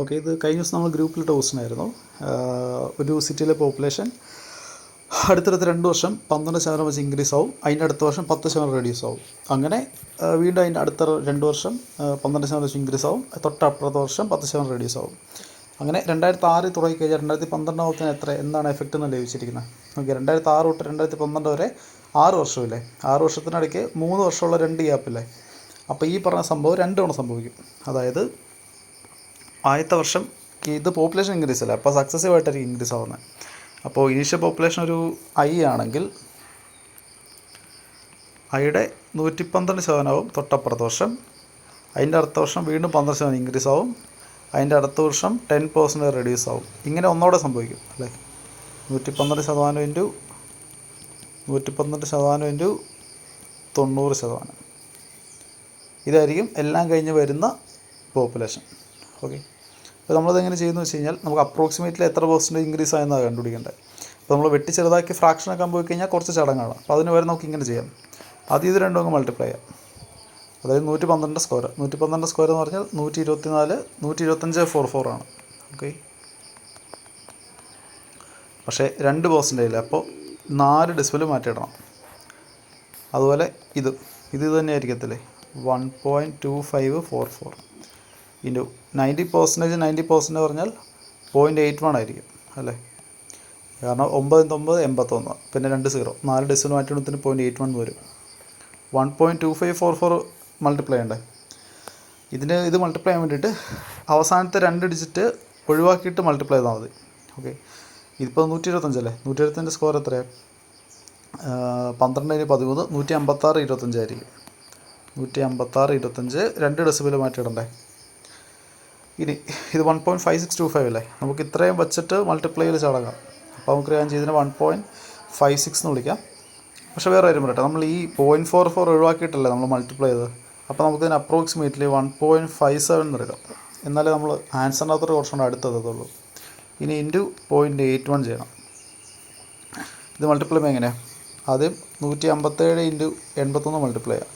Okay, ഇത് കഴിഞ്ഞ ദിവസം നമ്മൾ ഗ്രൂപ്പിലിട്ട ക്വസ്റ്റ്യനായിരുന്നു. ഒരു സിറ്റിയിലെ പോപ്പുലേഷൻ അടുത്തടുത്ത് 2 വർഷം 12% വെച്ച് ഇൻക്രീസ് ആവും, അതിൻ്റെ അടുത്ത വർഷം 10% റെഡ്യൂസ് ആവും. അങ്ങനെ വീണ്ടും അതിൻ്റെ അടുത്ത 2 വർഷം 12% വെച്ച് ഇൻക്രീസ് ആവും, തൊട്ടപ്പുറത്തെ വർഷം 10% റെഡ്യൂസ് ആവും. അങ്ങനെ 2006 തുടങ്ങിക്കഴിഞ്ഞാൽ 2012 ആവുന്നതിന് എത്ര എന്താണ് എഫക്റ്റ് എന്ന് ലഭിച്ചിരിക്കുന്നത്. ഓക്കെ, 2006 തൊട്ട് 2012 വരെ 6 വർഷമില്ലേ, 6 വർഷത്തിനിടയ്ക്ക് 3 വർഷമുള്ള 2 ഗ്യാപ്പില്ലേ. അപ്പോൾ ഈ പറഞ്ഞ സംഭവം 2 തവണ സംഭവിക്കും. അതായത് ആദ്യത്തെ വർഷം ഇത് പോപ്പുലേഷൻ ഇൻക്രീസ് അല്ല, അപ്പോൾ സക്സസീവായിട്ടായിരിക്കും ഇൻക്രീസ് ആവുന്നത്. അപ്പോൾ ഇനീഷ്യൽ പോപ്പുലേഷൻ ഒരു ആണെങ്കിൽ ഐയുടെ 112% തൊട്ടപ്പുറത്തെ വർഷം, അതിൻ്റെ അടുത്ത വർഷം വീണ്ടും 12% ഇൻക്രീസ് ആവും, അതിൻ്റെ അടുത്ത വർഷം 10% റെഡ്യൂസ് ആവും. ഇങ്ങനെ ഒന്നോടെ സംഭവിക്കും അല്ലേ. 112% ഇൻറ്റു 90%. ഇതായിരിക്കും എല്ലാം കഴിഞ്ഞ് വരുന്ന പോപ്പുലേഷൻ. ഓക്കെ, അപ്പോൾ നമ്മളതെങ്ങനെ ചെയ്യുന്നു വെച്ച് കഴിഞ്ഞാൽ നമുക്ക് അപ്രോക്സിമേറ്റ്ലി എത്ര % ഇൻക്രീസ് ആയെന്നാണ് കണ്ടുപിടിക്കേണ്ടത്. അപ്പോൾ നമ്മൾ വെട്ടി ചെറുതാക്കി ഫ്രാക്ഷനൊക്കെ പോയി കഴിഞ്ഞാൽ കുറച്ച് ചടങ്ങാണ്. അപ്പോൾ അതിന് വരെ നമുക്ക് ഇങ്ങനെ ചെയ്യാം. ആദ്യം ഇത് രണ്ടും അങ്ങ് മൾട്ടിപ്ലൈ ചെയ്യാം. അതായത് 112 സ്ക്വയർ എന്ന് പറഞ്ഞാൽ 125/4 ആണ്. ഓക്കെ, പക്ഷേ 2% അപ്പോൾ 4 ഡെസിമൽ മാറ്റിയിടണം. അതുപോലെ ഇത് തന്നെ ആയിരിക്കത്തില്ലേ, 1.2544 ഇൻറ്റു 90% പറഞ്ഞാൽ 0.81 ആയിരിക്കും അല്ലേ. കാരണം 9 9 81, പിന്നെ 2 0, 4 ഡെസിമൽ മാറ്റിയിടത്തിന് 0.81 വരും. 1.2544 മൾട്ടിപ്ലൈ ചെയ്യണ്ടേ. ഇത് മൾട്ടിപ്ലൈ ചെയ്യാൻ വേണ്ടിയിട്ട് അവസാനത്തെ 2 ഡിജിറ്റ് ഒഴിവാക്കിയിട്ട് മൾട്ടിപ്ലൈ ചെയ്താൽ മതി. ഓക്കെ, ഇതിപ്പോൾ 125 അല്ലേ, 125 സ്ക്വയർ എത്രയാണ്, 12 × 13 156/25 ആയിരിക്കും. 156/25 2 ഡെസിമൽ മാറ്റിയിടണ്ടേ. ഇനി ഇത് 1.5625 അല്ലേ, നമുക്ക് ഇത്രയും വെച്ചിട്ട് മൾട്ടിപ്ലൈയിൽ ചടങ്ങാം. അപ്പോൾ നമുക്ക് ഞാൻ ചെയ്തതിന് 1.56 എന്ന് വിളിക്കാം. പക്ഷേ വേറെ കാര്യം പറയട്ടെ, നമ്മൾ ഈ 0.44 ഒഴിവാക്കിയിട്ടല്ലേ നമ്മൾ മൾട്ടിപ്ലൈ ചെയ്തത്. അപ്പോൾ നമുക്കിതിന് അപ്രോക്സിമേറ്റ്ലി 1.57 എന്ന് എടുക്കാം. എന്നാലേ നമ്മൾ ആൻസറിനകത്തോട് കുറച്ചുകൂടെ അടുത്തെത്തുള്ളൂ. ഇനി ഇൻറ്റു 0.81 ചെയ്യണം. ഇത് മൾട്ടിപ്ലൈ ചെയ്യുമ്പോൾ എങ്ങനെയാണ്, ആദ്യം 157 × 81 മൾട്ടിപ്ലൈ ചെയ്യാം.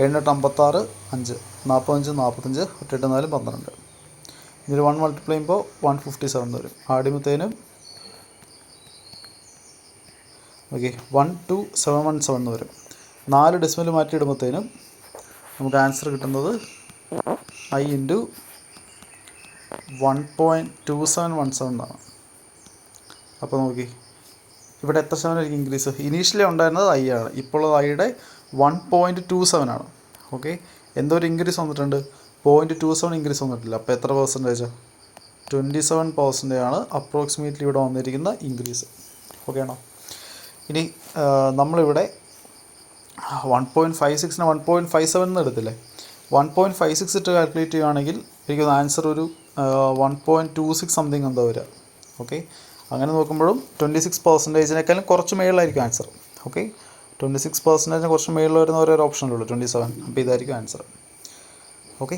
7 × 56 5, 45 45, 8 4 12. ഇതിൽ 1 മൾട്ടിപ്ലൈ ചെയ്യുമ്പോൾ 157 വരും. ആദ്യത്തേനും ഓക്കെ 12717 വരും. 4 ഡെസിമൽ മാറ്റി ഇടുമ്പോഴത്തേനും നമുക്ക് ആൻസർ കിട്ടുന്നത് I × 1.2717 എന്നാണ്. അപ്പോൾ നോക്കി ഇവിടെ എത്ര ശതമാനമായിരിക്കും ഇൻക്രീസ്. ഇനീഷ്യലി ഉണ്ടായിരുന്നത് I ആണ്, ഇപ്പോൾ ഐയുടെ 1.27 ആണ്. ഓക്കെ, എന്തോ ഒരു ഇൻക്രീസ് വന്നിട്ടുണ്ട്, 0.27 ഇൻക്രീസ് വന്നിട്ടില്ല. അപ്പോൾ എത്ര %? 27% ആണ് അപ്രോക്സിമേറ്റ്ലി ഇവിടെ വന്നിരിക്കുന്ന ഇൻക്രീസ്. ഓക്കെ ആണോ. ഇനി നമ്മളിവിടെ 1.56നെ 1.57 എന്ന് എടുത്തില്ലേ, 1.56 ഇട്ട് കാൽക്കുലേറ്റ് ചെയ്യുകയാണെങ്കിൽ എനിക്കൊന്ന് ആൻസർ ഒരു 1.26 സംതിങ് എന്താ വരിക. ഓക്കെ, അങ്ങനെ നോക്കുമ്പോഴും 26%-നേക്കാളും കുറച്ച് മേളിലായിരിക്കും ആൻസർ. ഓക്കെ, 26%-ന് കുറച്ച് മേളിൽ വരുന്ന ഓരോ ഓപ്ഷനിലുള്ളൂ 27. അപ്പോൾ ഇതായിരിക്കും ആൻസർ. ഓക്കെ.